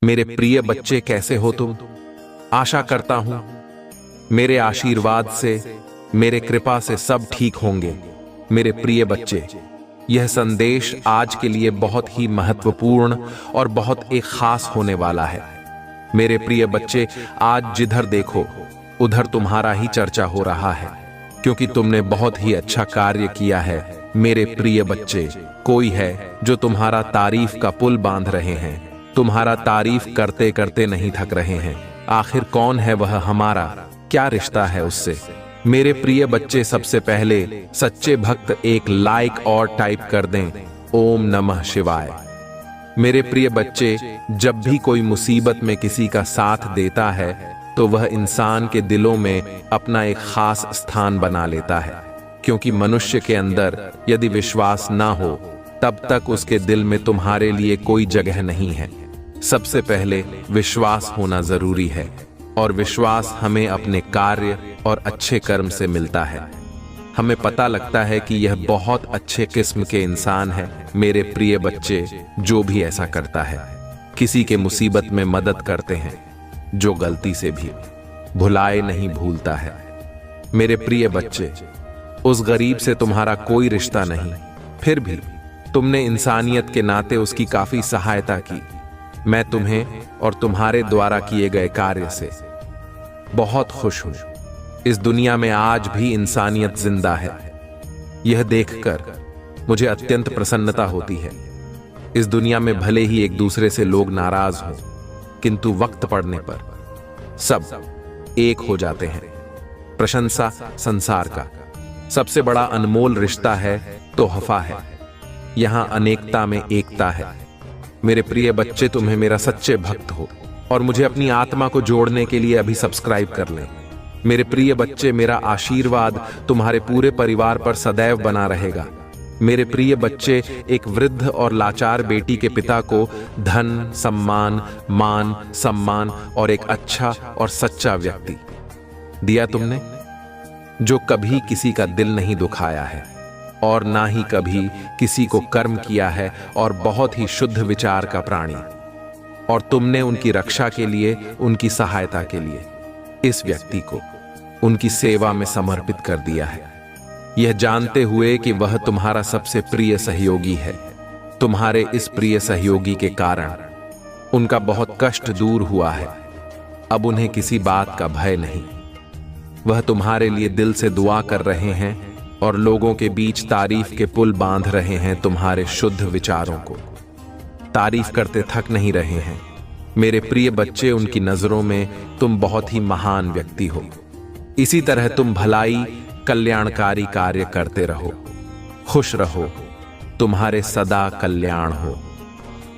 मेरे प्रिय बच्चे, कैसे हो तुम? आशा करता हूं मेरे आशीर्वाद से, मेरे कृपा से सब ठीक होंगे। मेरे प्रिय बच्चे, यह संदेश आज के लिए बहुत ही महत्वपूर्ण और बहुत एक खास होने वाला है। मेरे प्रिय बच्चे, आज जिधर देखो उधर तुम्हारा ही चर्चा हो रहा है, क्योंकि तुमने बहुत ही अच्छा कार्य किया है। मेरे प्रिय बच्चे, कोई है जो तुम्हारा तारीफ का पुल बांध रहे हैं, तुम्हारा तारीफ करते करते नहीं थक रहे हैं। आखिर कौन है वह? हमारा क्या रिश्ता है उससे? मेरे प्रिय बच्चे, सबसे पहले सच्चे भक्त एक लाइक और टाइप कर दें, ओम नमः शिवाय। मेरे प्रिय बच्चे, जब भी कोई मुसीबत में किसी का साथ देता है तो वह इंसान के दिलों में अपना एक खास स्थान बना लेता है, क्योंकि मनुष्य के अंदर यदि विश्वास ना हो तब तक उसके दिल में तुम्हारे लिए कोई जगह नहीं है। सबसे पहले विश्वास होना जरूरी है, और विश्वास हमें अपने कार्य और अच्छे कर्म से मिलता है। हमें पता लगता है कि यह बहुत अच्छे किस्म के इंसान है। मेरे प्रिय बच्चे, जो भी ऐसा करता है, किसी के मुसीबत में मदद करते हैं, जो गलती से भी भुलाए नहीं भूलता है। मेरे प्रिय बच्चे, उस गरीब से तुम्हारा कोई रिश्ता नहीं, फिर भी तुमने इंसानियत के नाते उसकी काफी सहायता की। मैं तुम्हें और तुम्हारे द्वारा किए गए कार्य से बहुत खुश हूं। इस दुनिया में आज भी इंसानियत जिंदा है, यह देखकर मुझे अत्यंत प्रसन्नता होती है। इस दुनिया में भले ही एक दूसरे से लोग नाराज हों, किंतु वक्त पड़ने पर सब एक हो जाते हैं। प्रशंसा संसार का सबसे बड़ा अनमोल रिश्ता है, तोहफा है। यहां अनेकता में एकता है। मेरे प्रिय बच्चे, तुम्हें मेरा सच्चे भक्त हो और मुझे अपनी आत्मा को जोड़ने के लिए अभी सब्सक्राइब कर लें। मेरे प्रिय बच्चे, मेरा आशीर्वाद तुम्हारे पूरे परिवार पर सदैव बना रहेगा। मेरे प्रिय बच्चे, एक वृद्ध और लाचार बेटी के पिता को धन, सम्मान, मान सम्मान और एक अच्छा और सच्चा व्यक्ति दिया तुमने, जो कभी किसी का दिल नहीं दुखाया है और ना ही कभी किसी को कर्म किया है, और बहुत ही शुद्ध विचार का प्राणी। और तुमने उनकी रक्षा के लिए, उनकी सहायता के लिए इस व्यक्ति को उनकी सेवा में समर्पित कर दिया है, यह जानते हुए कि वह तुम्हारा सबसे प्रिय सहयोगी है। तुम्हारे इस प्रिय सहयोगी के कारण उनका बहुत कष्ट दूर हुआ है। अब उन्हें किसी बात का भय नहीं। वह तुम्हारे लिए दिल से दुआ कर रहे हैं और लोगों के बीच तारीफ के पुल बांध रहे हैं। तुम्हारे शुद्ध विचारों को तारीफ करते थक नहीं रहे हैं। मेरे प्रिय बच्चे, उनकी नजरों में तुम बहुत ही महान व्यक्ति हो। इसी तरह तुम भलाई, कल्याणकारी कार्य करते रहो, खुश रहो, तुम्हारे सदा कल्याण हो।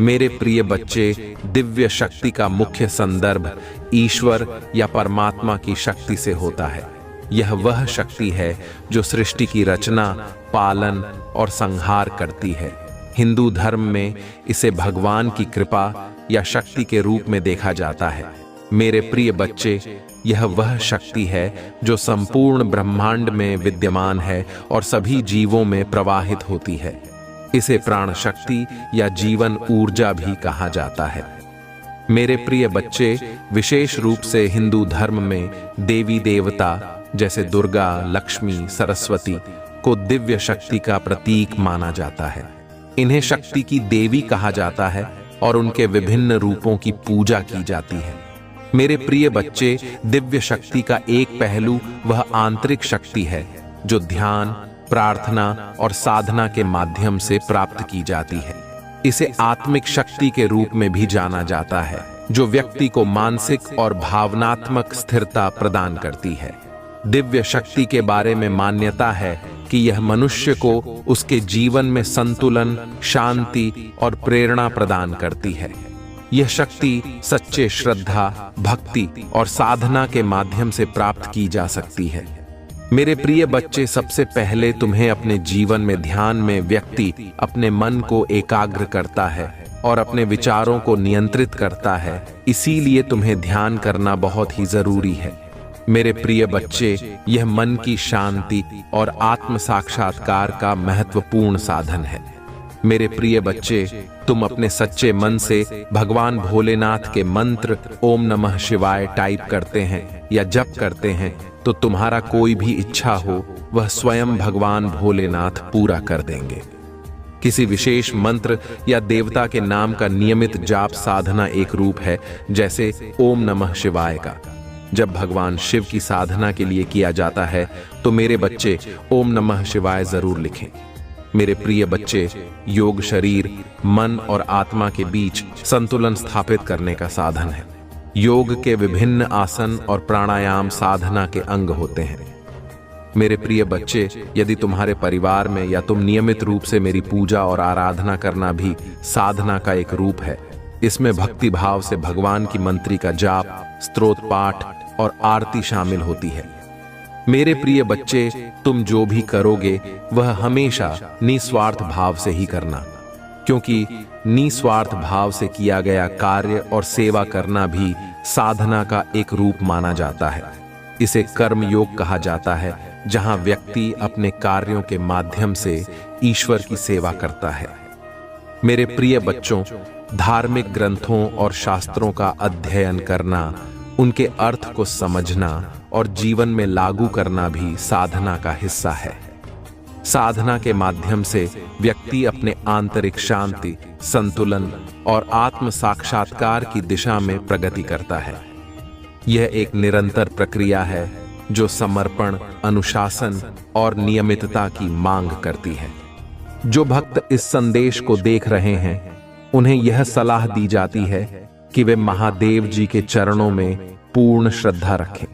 मेरे प्रिय बच्चे, दिव्य शक्ति का मुख्य संदर्भ ईश्वर या परमात्मा की शक्ति से होता है। यह वह शक्ति है जो सृष्टि की रचना, पालन और संहार करती है। हिंदू धर्म में इसे भगवान की कृपा या शक्ति के रूप में देखा जाता है। मेरे प्रिय बच्चे, यह वह शक्ति है जो संपूर्ण ब्रह्मांड में विद्यमान है और सभी जीवों में प्रवाहित होती है। इसे प्राण शक्ति या जीवन ऊर्जा भी कहा जाता है। मेरे प्रिय बच्चे, विशेष रूप से हिंदू धर्म में देवी देवता जैसे दुर्गा, लक्ष्मी, सरस्वती को दिव्य शक्ति का प्रतीक माना जाता है। इन्हें शक्ति की देवी कहा जाता है और उनके विभिन्न रूपों की पूजा की जाती है। मेरे प्रिय बच्चे, दिव्य शक्ति का एक पहलू वह आंतरिक शक्ति है जो ध्यान, प्रार्थना और साधना के माध्यम से प्राप्त की जाती है। इसे आत्मिक शक्ति के रूप में भी जाना जाता है, जो व्यक्ति को मानसिक और भावनात्मक स्थिरता प्रदान करती है। दिव्य शक्ति के बारे में मान्यता है कि यह मनुष्य को उसके जीवन में संतुलन, शांति और प्रेरणा प्रदान करती है। यह शक्ति सच्चे श्रद्धा, भक्ति और साधना के माध्यम से प्राप्त की जा सकती है। मेरे प्रिय बच्चे, सबसे पहले तुम्हें अपने जीवन में ध्यान में व्यक्ति अपने मन को एकाग्र करता है और अपने विचारों को नियंत्रित करता है। इसीलिए तुम्हें ध्यान करना बहुत ही जरूरी है। मेरे प्रिय बच्चे, यह मन की शांति और आत्म साक्षात्कार का महत्वपूर्ण साधन है। मेरे प्रिय बच्चे, तुम अपने सच्चे मन से भगवान भोलेनाथ के मंत्र ओम नमः शिवाय टाइप करते हैं या जप करते हैं तो तुम्हारा कोई भी इच्छा हो वह स्वयं भगवान भोलेनाथ पूरा कर देंगे। किसी विशेष मंत्र या देवता के नाम का नियमित जाप साधना एक रूप है, जैसे ओम नमः शिवाय का। जब भगवान शिव की साधना के लिए किया जाता है तो मेरे बच्चे ओम नमः शिवाय जरूर लिखें। मेरे प्रिय बच्चे, योग शरीर, मन और आत्मा के बीच संतुलन स्थापित करने का साधन है। योग के विभिन्न आसन और प्राणायाम साधना के अंग होते हैं। मेरे प्रिय बच्चे, यदि तुम्हारे परिवार में या तुम नियमित रूप से मेरी पूजा और आराधना करना भी साधना का एक रूप है। इसमें भक्ति भाव से भगवान की मंत्री का जाप, स्तोत्र पाठ और आरती शामिल होती है। मेरे प्रिय बच्चे, तुम जो भी करोगे वह हमेशा निस्वार्थ भाव से ही करना, क्योंकि निस्वार्थ भाव से किया गया कार्य और सेवा करना भी साधना का एक रूप माना जाता है। इसे कर्म योग कहा जाता है, जहां व्यक्ति अपने कार्यों के माध्यम से ईश्वर की सेवा करता है। मेरे प्रिय बच्चों, धार्मिक ग्रंथों और शास्त्रों का अध्ययन करना, उनके अर्थ को समझना और जीवन में लागू करना भी साधना का हिस्सा है। साधना के माध्यम से व्यक्ति अपने आंतरिक शांति, संतुलन और आत्म साक्षात्कार की दिशा में प्रगति करता है। यह एक निरंतर प्रक्रिया है जो समर्पण, अनुशासन और नियमितता की मांग करती है। जो भक्त इस संदेश को देख रहे हैं, उन्हें यह सलाह दी जाती है कि वे महादेव जी के चरणों में पूर्ण श्रद्धा रखें।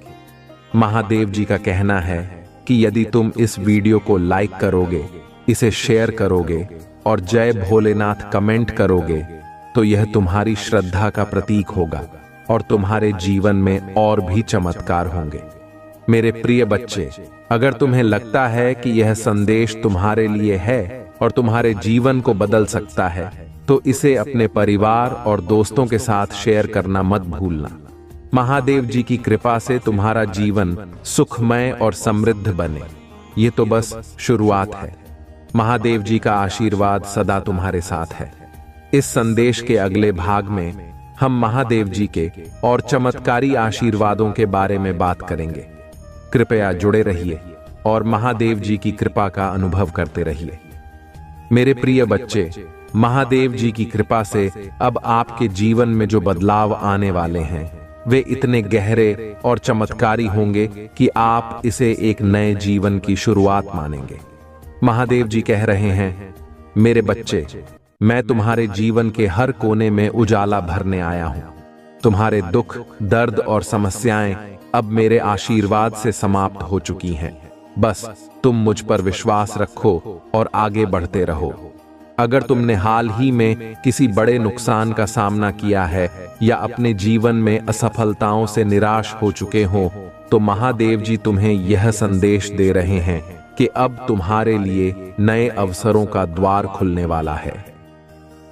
महादेव जी का कहना है कि यदि तुम इस वीडियो को लाइक करोगे, इसे शेयर करोगे और जय भोलेनाथ कमेंट करोगे तो यह तुम्हारी श्रद्धा का प्रतीक होगा और तुम्हारे जीवन में और भी चमत्कार होंगे। मेरे प्रिय बच्चे, अगर तुम्हें लगता है कि यह संदेश तुम्हारे लिए है और तुम्हारे जीवन को बदल सकता है तो इसे अपने परिवार और दोस्तों के साथ शेयर करना मत भूलना। महादेव जी की कृपा से तुम्हारा जीवन सुखमय और समृद्ध बने। ये तो बस शुरुआत है। महादेव जी का आशीर्वाद सदा तुम्हारे साथ है। इस संदेश के अगले भाग में हम महादेव जी के और चमत्कारी आशीर्वादों के बारे में बात करेंगे। कृपया जुड़े रहिए और महादेव जी की कृपा का अनुभव करते रहिए। मेरे प्रिय बच्चे, महादेव जी की कृपा से अब आपके जीवन में जो बदलाव आने वाले हैं वे इतने गहरे और चमत्कारी होंगे कि आप इसे एक नए जीवन की शुरुआत मानेंगे। महादेव जी कह रहे हैं, मेरे बच्चे, मैं तुम्हारे जीवन के हर कोने में उजाला भरने आया हूं। तुम्हारे दुख, दर्द और समस्याएं अब मेरे आशीर्वाद से समाप्त हो चुकी हैं। बस तुम मुझ पर विश्वास रखो और आगे बढ़ते रहो। अगर तुमने हाल ही में किसी बड़े नुकसान का सामना किया है या अपने जीवन में असफलताओं से निराश हो चुके हो तो महादेव जी तुम्हें यह संदेश दे रहे हैं कि अब तुम्हारे लिए नए अवसरों का द्वार खुलने वाला है।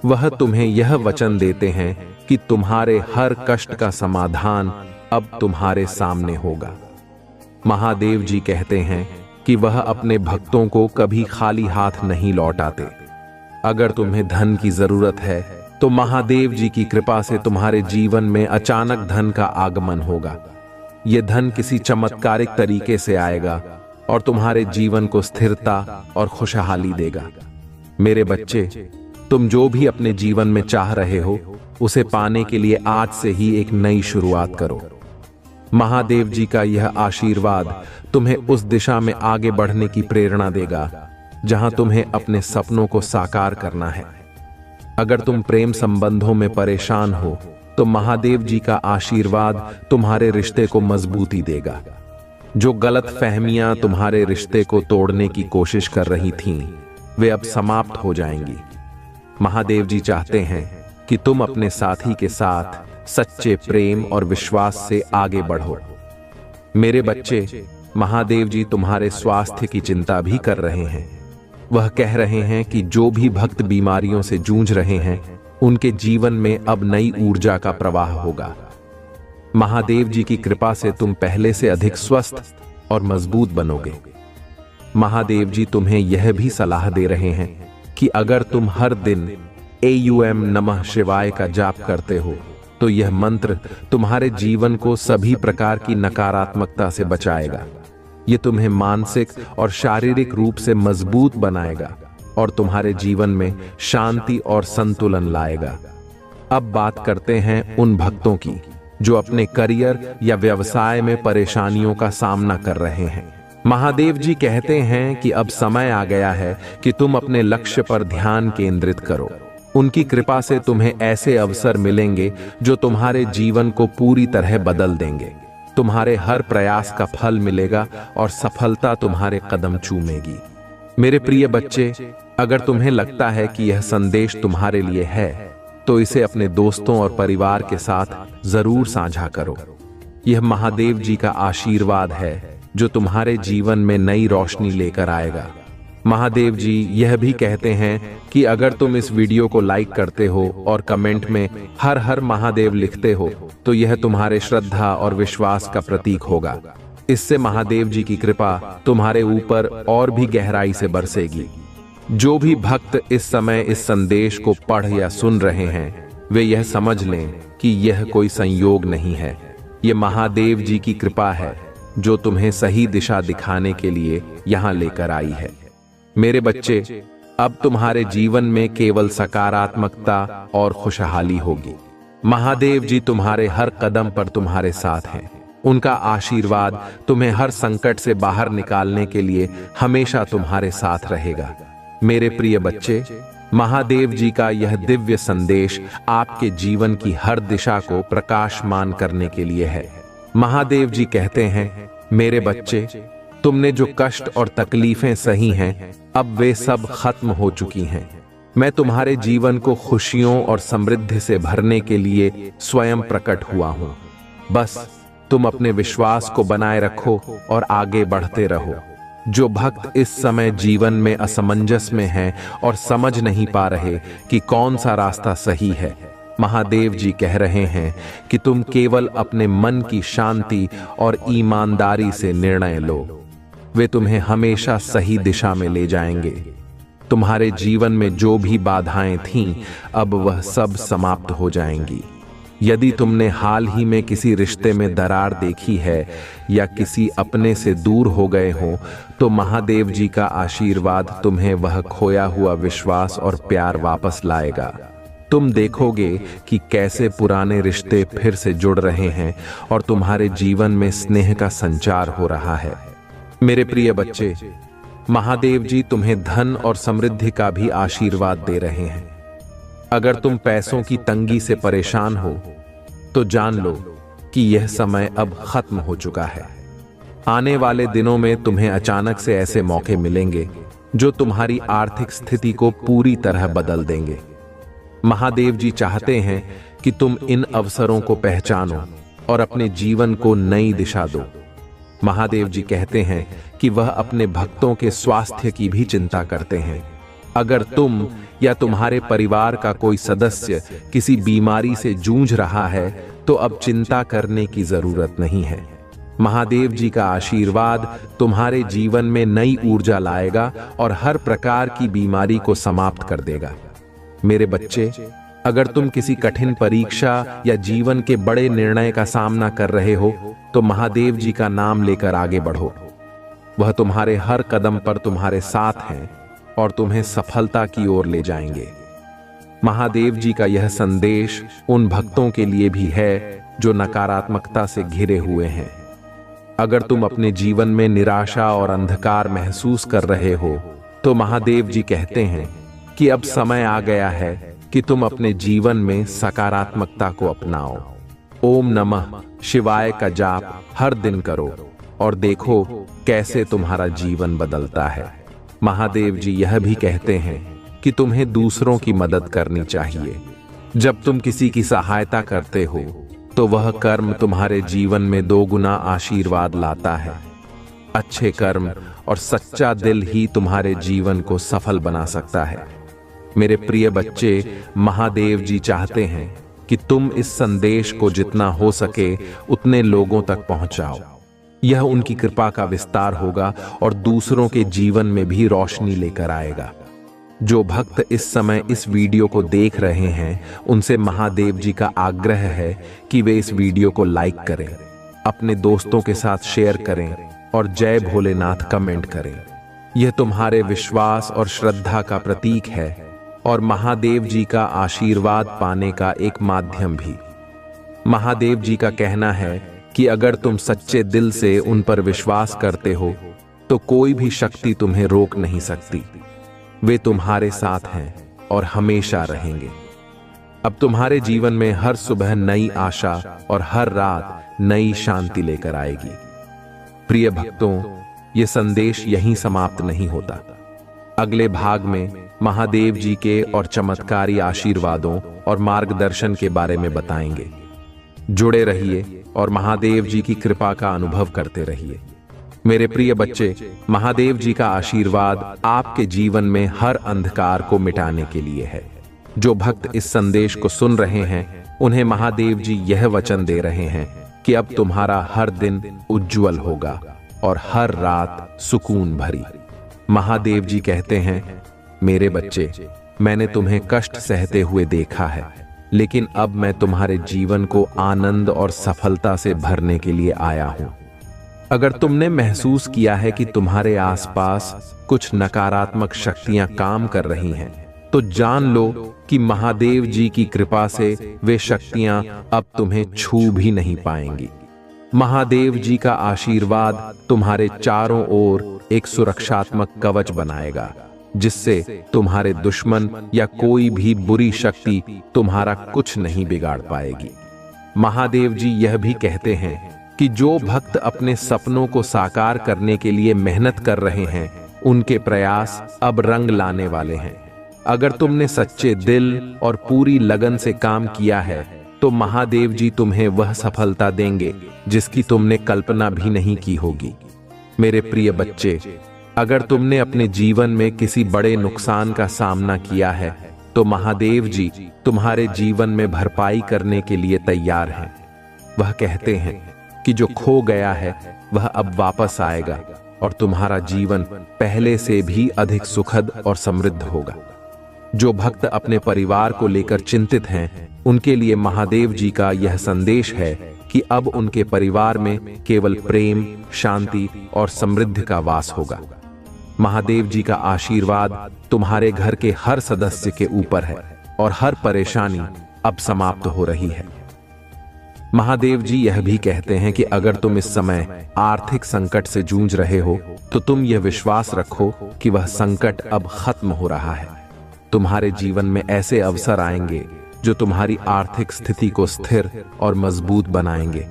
वह तुम्हें यह वचन देते हैं कि तुम्हारे हर कष्ट का समाधान अब तुम्हारे सामने होगा। महादेव जी कहते हैं कि वह अपने भक्तों को कभी खाली हाथ नहीं लौटाते। अगर तुम्हें धन की जरूरत है तो महादेव जी की कृपा से तुम्हारे जीवन में अचानक धन का आगमन होगा। यह धन किसी चमत्कारिक तरीके से आएगा और तुम्हारे जीवन को स्थिरता और खुशहाली देगा। मेरे बच्चे, तुम जो भी अपने जीवन में चाह रहे हो उसे पाने के लिए आज से ही एक नई शुरुआत करो। महादेव जी का यह आशीर्वाद तुम्हें उस दिशा में आगे बढ़ने की प्रेरणा देगा जहां तुम्हें अपने सपनों को साकार करना है। अगर तुम प्रेम संबंधों में परेशान हो तो महादेव जी का आशीर्वाद तुम्हारे रिश्ते को मजबूती देगा। जो गलत फहमियां तुम्हारे रिश्ते को तोड़ने की कोशिश कर रही थीं, वे अब समाप्त हो जाएंगी। महादेव जी चाहते हैं कि तुम अपने साथी के साथ सच्चे प्रेम और विश्वास से आगे बढ़ो। मेरे बच्चे, महादेव जी तुम्हारे स्वास्थ्य की चिंता भी कर रहे हैं। वह कह रहे हैं कि जो भी भक्त बीमारियों से जूझ रहे हैं उनके जीवन में अब नई ऊर्जा का प्रवाह होगा। महादेव जी की कृपा से तुम पहले से अधिक स्वस्थ और मजबूत बनोगे। महादेव जी तुम्हें यह भी सलाह दे रहे हैं कि अगर तुम हर दिन AUM नमः शिवाय का जाप करते हो तो यह मंत्र तुम्हारे जीवन को सभी प्रकार की नकारात्मकता से बचाएगा। ये तुम्हें मानसिक और शारीरिक रूप से मजबूत बनाएगा और तुम्हारे जीवन में शांति और संतुलन लाएगा। अब बात करते हैं उन भक्तों की जो अपने करियर या व्यवसाय में परेशानियों का सामना कर रहे हैं। महादेव जी कहते हैं कि अब समय आ गया है कि तुम अपने लक्ष्य पर ध्यान केंद्रित करो। उनकी कृपा से तुम्हें ऐसे अवसर मिलेंगे जो तुम्हारे जीवन को पूरी तरह बदल देंगे। तुम्हारे हर प्रयास का फल मिलेगा और सफलता तुम्हारे कदम चूमेगी। मेरे प्रिय बच्चे, अगर तुम्हें लगता है कि यह संदेश तुम्हारे लिए है तो इसे अपने दोस्तों और परिवार के साथ जरूर साझा करो। यह महादेव जी का आशीर्वाद है जो तुम्हारे जीवन में नई रोशनी लेकर आएगा। महादेव जी यह भी कहते हैं कि अगर तुम इस वीडियो को लाइक करते हो और कमेंट में हर हर महादेव लिखते हो तो यह तुम्हारे श्रद्धा और विश्वास का प्रतीक होगा। इससे महादेव जी की कृपा तुम्हारे ऊपर और भी गहराई से बरसेगी। जो भी भक्त इस समय इस संदेश को पढ़ या सुन रहे हैं वे यह समझ लें कि यह कोई संयोग नहीं है, यह महादेव जी की कृपा है जो तुम्हें सही दिशा दिखाने के लिए यहाँ लेकर आई है। मेरे बच्चे, अब तुम्हारे जीवन में केवल सकारात्मकता और खुशहाली होगी। महादेव जी तुम्हारे हर कदम पर तुम्हारे साथ हैं। उनका आशीर्वाद तुम्हें हर संकट से बाहर निकालने के लिए हमेशा तुम्हारे साथ रहेगा। मेरे प्रिय बच्चे, महादेव जी का यह दिव्य संदेश आपके जीवन की हर दिशा को प्रकाशमान करने के लिए है। महादेव जी कहते हैं, मेरे बच्चे, तुमने जो कष्ट और तकलीफें सही हैं अब वे सब खत्म हो चुकी हैं। मैं तुम्हारे जीवन को खुशियों और समृद्धि से भरने के लिए स्वयं प्रकट हुआ हूं। बस तुम अपने विश्वास को बनाए रखो और आगे बढ़ते रहो। जो भक्त इस समय जीवन में असमंजस में हैं और समझ नहीं पा रहे कि कौन सा रास्ता सही है, महादेव जी कह रहे हैं कि तुम केवल अपने मन की शांति और ईमानदारी से निर्णय लो। वे तुम्हें हमेशा सही दिशा में ले जाएंगे। तुम्हारे जीवन में जो भी बाधाएं थीं अब वह सब समाप्त हो जाएंगी। यदि तुमने हाल ही में किसी रिश्ते में दरार देखी है या किसी अपने से दूर हो गए हो तो महादेव जी का आशीर्वाद तुम्हें वह खोया हुआ विश्वास और प्यार वापस लाएगा। तुम देखोगे कि कैसे पुराने रिश्ते फिर से जुड़ रहे हैं और तुम्हारे जीवन में स्नेह का संचार हो रहा है। मेरे प्रिय बच्चे, महादेव जी तुम्हें धन और समृद्धि का भी आशीर्वाद दे रहे हैं। अगर तुम पैसों की तंगी से परेशान हो तो जान लो कि यह समय अब खत्म हो चुका है। आने वाले दिनों में तुम्हें अचानक से ऐसे मौके मिलेंगे जो तुम्हारी आर्थिक स्थिति को पूरी तरह बदल देंगे। महादेव जी चाहते हैं कि तुम इन अवसरों को पहचानो और अपने जीवन को नई दिशा दो। महादेव जी कहते हैं कि वह अपने भक्तों के स्वास्थ्य की भी चिंता करते हैं। अगर तुम या तुम्हारे परिवार का कोई सदस्य किसी बीमारी से जूझ रहा है तो अब चिंता करने की जरूरत नहीं है। महादेव जी का आशीर्वाद तुम्हारे जीवन में नई ऊर्जा लाएगा और हर प्रकार की बीमारी को समाप्त कर देगा। मेरे बच्चे, अगर तुम किसी कठिन परीक्षा या जीवन के बड़े निर्णय का सामना कर रहे हो तो महादेव जी का नाम लेकर आगे बढ़ो। वह तुम्हारे हर कदम पर तुम्हारे साथ हैं और तुम्हें सफलता की ओर ले जाएंगे। महादेव जी का यह संदेश उन भक्तों के लिए भी है जो नकारात्मकता से घिरे हुए हैं। अगर तुम अपने जीवन में निराशा और अंधकार महसूस कर रहे हो तो महादेव जी कहते हैं कि अब समय आ गया है कि तुम अपने जीवन में सकारात्मकता को अपनाओ। ओम नमः शिवाय का जाप हर दिन करो और देखो कैसे तुम्हारा जीवन बदलता है। महादेव जी यह भी कहते हैं कि तुम्हें दूसरों की मदद करनी चाहिए। जब तुम किसी की सहायता करते हो तो वह कर्म तुम्हारे जीवन में 2 गुना आशीर्वाद लाता है। अच्छे कर्म और सच्चा दिल ही तुम्हारे जीवन को सफल बना सकता है। मेरे प्रिय बच्चे, महादेव जी चाहते हैं कि तुम इस संदेश को जितना हो सके उतने लोगों तक पहुंचाओ। यह उनकी कृपा का विस्तार होगा और दूसरों के जीवन में भी रोशनी लेकर आएगा। जो भक्त इस समय इस वीडियो को देख रहे हैं उनसे महादेव जी का आग्रह है कि वे इस वीडियो को लाइक करें, अपने दोस्तों के साथ शेयर करें और जय भोलेनाथ कमेंट करें। यह तुम्हारे विश्वास और श्रद्धा का प्रतीक है और महादेव जी का आशीर्वाद पाने का एक माध्यम भी। महादेव जी का कहना है कि अगर तुम सच्चे दिल से उन पर विश्वास करते हो तो कोई भी शक्ति तुम्हें रोक नहीं सकती। वे तुम्हारे साथ हैं और हमेशा रहेंगे। अब तुम्हारे जीवन में हर सुबह नई आशा और हर रात नई शांति लेकर आएगी। प्रिय भक्तों, ये संदेश यहीं समाप्त नहीं होता। अगले भाग में महादेव जी के और चमत्कारी आशीर्वादों और मार्गदर्शन के बारे में बताएंगे। जुड़े रहिए और महादेव जी की कृपा का अनुभव करते रहिए। मेरे प्रिय बच्चे, महादेव जी का आशीर्वाद आपके जीवन में हर अंधकार को मिटाने के लिए है। जो भक्त इस संदेश को सुन रहे हैं उन्हें महादेव जी यह वचन दे रहे हैं कि अब तुम्हारा हर दिन उज्जवल होगा और हर रात सुकून भरी। महादेव जी कहते हैं, मेरे बच्चे, मैंने तुम्हें कष्ट सहते हुए देखा है, लेकिन अब मैं तुम्हारे जीवन को आनंद और सफलता से भरने के लिए आया हूं। अगर तुमने महसूस किया है कि तुम्हारे आसपास कुछ नकारात्मक शक्तियां काम कर रही हैं, तो जान लो कि महादेव जी की कृपा से वे शक्तियां अब तुम्हें छू भी नहीं पाएंगी। महादेव जी का आशीर्वाद तुम्हारे चारों ओर एक सुरक्षात्मक कवच बनाएगा, जिससे तुम्हारे दुश्मन या कोई भी बुरी शक्ति तुम्हारा कुछ नहीं बिगाड़ पाएगी। महादेव जी यह भी कहते हैं कि जो भक्त अपने सपनों को साकार करने के लिए मेहनत कर रहे हैं, उनके प्रयास अब रंग लाने वाले हैं। अगर तुमने सच्चे दिल और पूरी लगन से काम किया है, तो महादेव जी तुम्हें वह सफलता देंगे जिसकी तुमने कल्पना भी नहीं की होगी। मेरे प्रिय बच्चे, अगर तुमने अपने जीवन में किसी बड़े नुकसान का सामना किया है, तो महादेव जी तुम्हारे जीवन में भरपाई करने के लिए तैयार हैं। वह कहते हैं कि जो खो गया है वह अब वापस आएगा और तुम्हारा जीवन पहले से भी अधिक सुखद और समृद्ध होगा। जो भक्त अपने परिवार को लेकर चिंतित हैं, उनके लिए महादेव जी का यह संदेश है कि अब उनके परिवार में केवल प्रेम, शांति और समृद्धि का वास होगा। महादेव जी का आशीर्वाद तुम्हारे घर के हर सदस्य के ऊपर है और हर परेशानी अब समाप्त हो रही है। महादेव जी यह भी कहते हैं कि अगर तुम इस समय आर्थिक संकट से जूझ रहे हो, तो तुम यह विश्वास रखो कि वह संकट अब खत्म हो रहा है। तुम्हारे जीवन में ऐसे अवसर आएंगे जो तुम्हारी आर्थिक स्थिति को स्थिर और मजबूत बनाएंगे।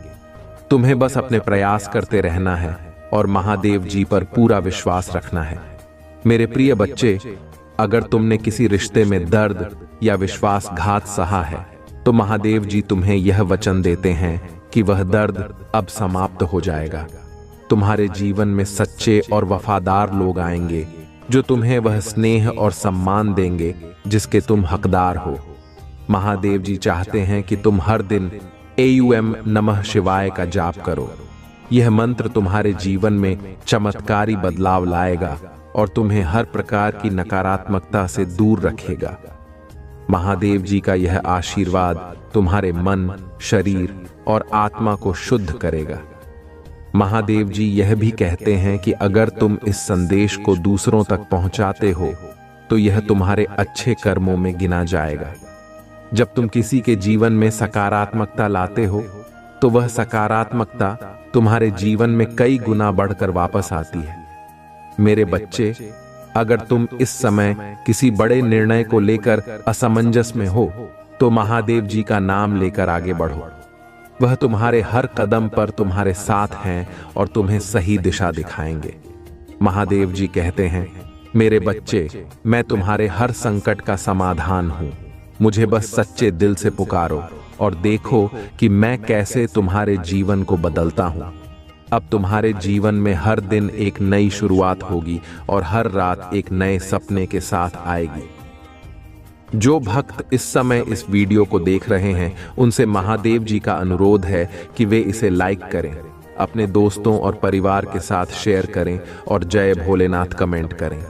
तुम्हें बस अपने प्रयास करते रहना है और महादेव जी पर पूरा विश्वास रखना है। मेरे प्रिय बच्चे, अगर तुमने किसी रिश्ते में दर्द या विश्वासघात सहा है, तो महादेव जी तुम्हें यह वचन देते हैं कि वह दर्द अब समाप्त हो जाएगा। तुम्हारे जीवन में सच्चे और वफादार लोग आएंगे जो तुम्हें वह स्नेह और सम्मान देंगे जिसके तुम हकदार हो। महादेव जी चाहते हैं कि तुम हर दिन AUM नमः शिवाय का जाप करो। यह मंत्र तुम्हारे जीवन में चमत्कारी बदलाव लाएगा और तुम्हें हर प्रकार की नकारात्मकता से दूर रखेगा। महादेव जी का यह आशीर्वाद तुम्हारे मन, शरीर और आत्मा को शुद्ध करेगा। महादेव जी यह भी कहते हैं कि अगर तुम इस संदेश को दूसरों तक पहुंचाते हो, तो यह तुम्हारे अच्छे कर्मों में गिना जाएगा। जब तुम किसी के जीवन में सकारात्मकता लाते हो, तो वह सकारात्मकता तुम्हारे जीवन में कई गुना बढ़कर वापस आती है। मेरे बच्चे, अगर तुम इस समय किसी बड़े निर्णय को लेकर असमंजस में हो, तो महादेव जी का नाम लेकर आगे बढ़ो। वह तुम्हारे हर कदम पर तुम्हारे साथ हैं और तुम्हें सही दिशा दिखाएंगे। महादेव जी कहते हैं, मेरे बच्चे, मैं तुम्हारे हर संकट का समाधान हूं। मुझे बस सच्चे दिल से पुकारो और देखो कि मैं कैसे तुम्हारे जीवन को बदलता हूं। अब तुम्हारे जीवन में हर दिन एक नई शुरुआत होगी और हर रात एक नए सपने के साथ आएगी। जो भक्त इस समय इस वीडियो को देख रहे हैं, उनसे महादेव जी का अनुरोध है कि वे इसे लाइक करें, अपने दोस्तों और परिवार के साथ शेयर करें और जय भोलेनाथ कमेंट करें।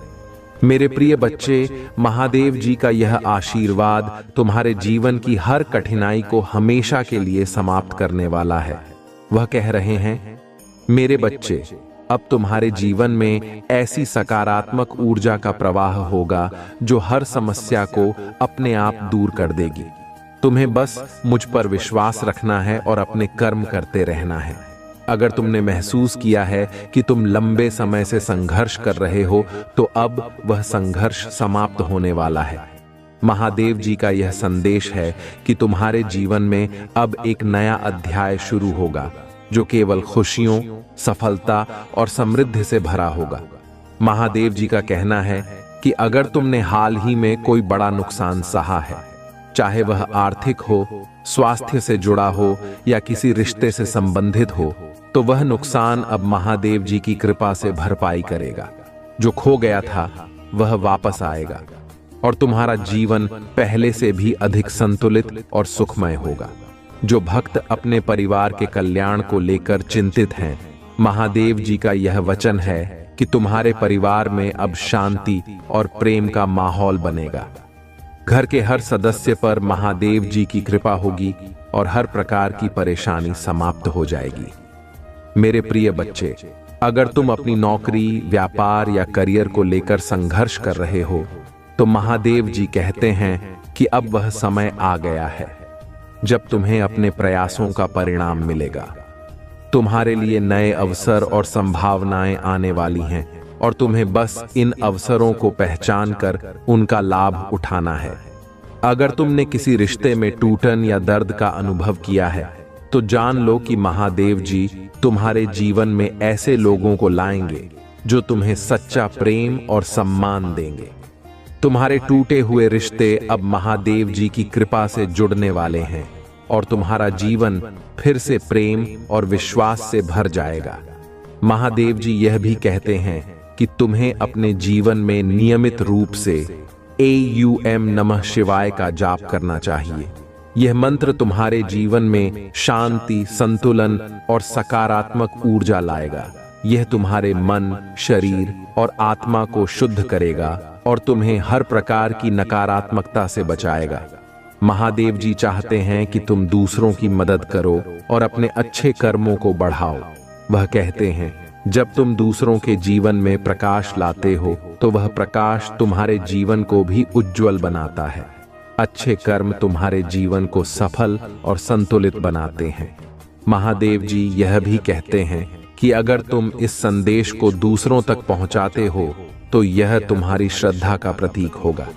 मेरे प्रिय बच्चे, महादेव जी का यह आशीर्वाद तुम्हारे जीवन की हर कठिनाई को हमेशा के लिए समाप्त करने वाला है। वह कह रहे हैं, मेरे बच्चे, अब तुम्हारे जीवन में ऐसी सकारात्मक ऊर्जा का प्रवाह होगा जो हर समस्या को अपने आप दूर कर देगी। तुम्हें बस मुझ पर विश्वास रखना है और अपने कर्म करते रहना है। अगर तुमने महसूस किया है कि तुम लंबे समय से संघर्ष कर रहे हो, तो अब वह संघर्ष समाप्त होने वाला है। महादेव जी का यह संदेश है कि तुम्हारे जीवन में अब एक नया अध्याय शुरू होगा जो केवल खुशियों, सफलता और समृद्धि से भरा होगा। महादेव जी का कहना है कि अगर तुमने हाल ही में कोई बड़ा नुकसान सहा है, चाहे वह आर्थिक हो, स्वास्थ्य से जुड़ा हो या किसी रिश्ते से संबंधित हो, तो वह नुकसान अब महादेव जी की कृपा से भरपाई करेगा। जो खो गया था वह वापस आएगा और तुम्हारा जीवन पहले से भी अधिक संतुलित और सुखमय होगा। जो भक्त अपने परिवार के कल्याण को लेकर चिंतित हैं, महादेव जी का यह वचन है कि तुम्हारे परिवार में अब शांति और प्रेम का माहौल बनेगा। घर के हर सदस्य पर महादेव जी की कृपा होगी और हर प्रकार की परेशानी समाप्त हो जाएगी। मेरे प्रिय बच्चे, अगर तुम अपनी नौकरी, व्यापार या करियर को लेकर संघर्ष कर रहे हो, तो महादेव जी कहते हैं कि अब वह समय आ गया है जब तुम्हें अपने प्रयासों का परिणाम मिलेगा। तुम्हारे लिए नए अवसर और संभावनाएं आने वाली हैं और तुम्हें बस इन अवसरों को पहचान कर उनका लाभ उठाना है। अगर तुमने किसी रिश्ते में टूटन या दर्द का अनुभव किया है, तो जान लो कि महादेव जी तुम्हारे जीवन में ऐसे लोगों को लाएंगे जो तुम्हें सच्चा प्रेम और सम्मान देंगे। तुम्हारे टूटे हुए रिश्ते अब महादेव जी की कृपा से जुड़ने वाले हैं और तुम्हारा जीवन फिर से प्रेम और विश्वास से भर जाएगा। महादेव जी यह भी कहते हैं कि तुम्हें अपने जीवन में नियमित रूप से AUM नमः शिवाय का जाप करना चाहिए। यह मंत्र तुम्हारे जीवन में शांति, संतुलन और सकारात्मक ऊर्जा लाएगा। यह तुम्हारे मन, शरीर और आत्मा को शुद्ध करेगा और तुम्हें हर प्रकार की नकारात्मकता से बचाएगा। महादेव जी चाहते हैं कि तुम दूसरों की मदद करो और अपने अच्छे कर्मों को बढ़ाओ। वह कहते हैं, जब तुम दूसरों के जीवन में प्रकाश लाते हो, तो वह प्रकाश तुम्हारे जीवन को भी उज्जवल बनाता है। अच्छे कर्म तुम्हारे जीवन को सफल और संतुलित बनाते हैं। महादेव जी यह भी कहते हैं कि अगर तुम इस संदेश को दूसरों तक पहुंचाते हो, तो यह तुम्हारी श्रद्धा का प्रतीक होगा।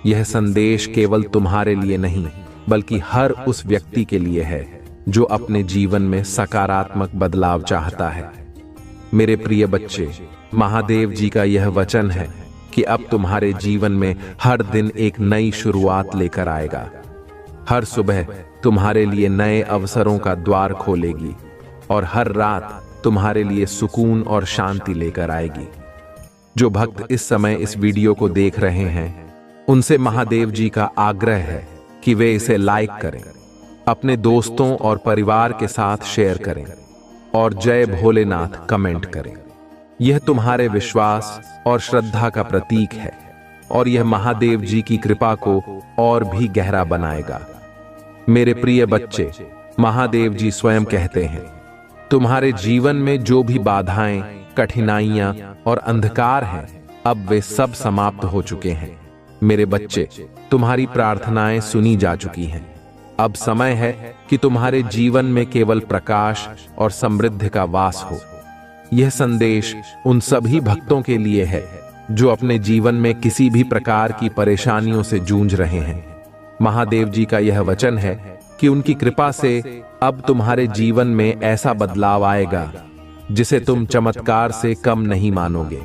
यह संदेश केवल तुम्हारे लिए नहीं, बल्कि हर उस व्यक्ति के लिए है जो अपने जीवन में सकारात्मक बदलाव चाहता है। मेरे प्रिय बच्चे, महादेव जी का यह वचन है कि अब तुम्हारे जीवन में हर दिन एक नई शुरुआत लेकर आएगा। हर सुबह तुम्हारे लिए नए अवसरों का द्वार खोलेगी और हर रात तुम्हारे लिए सुकून और शांति लेकर आएगी। जो भक्त इस समय इस वीडियो को देख रहे हैं, उनसे महादेव जी का आग्रह है कि वे इसे लाइक करें, अपने दोस्तों और परिवार के साथ शेयर करें और जय भोलेनाथ कमेंट करें। यह तुम्हारे विश्वास और श्रद्धा का प्रतीक है और यह महादेव जी की कृपा को और भी गहरा बनाएगा। मेरे प्रिय बच्चे, महादेव जी स्वयं कहते हैं, तुम्हारे जीवन में जो भी बाधाएं, कठिनाइयां और अंधकार हैं, अब वे सब समाप्त हो चुके हैं। मेरे बच्चे, तुम्हारी प्रार्थनाएं सुनी जा चुकी हैं। अब समय है कि तुम्हारे जीवन में केवल प्रकाश और समृद्धि का वास हो। यह संदेश उन सभी भक्तों के लिए है जो अपने जीवन में किसी भी प्रकार की परेशानियों से जूझ रहे हैं। महादेव जी का यह वचन है कि उनकी कृपा से अब तुम्हारे जीवन में ऐसा बदलाव आएगा जिसे तुम चमत्कार से कम नहीं मानोगे।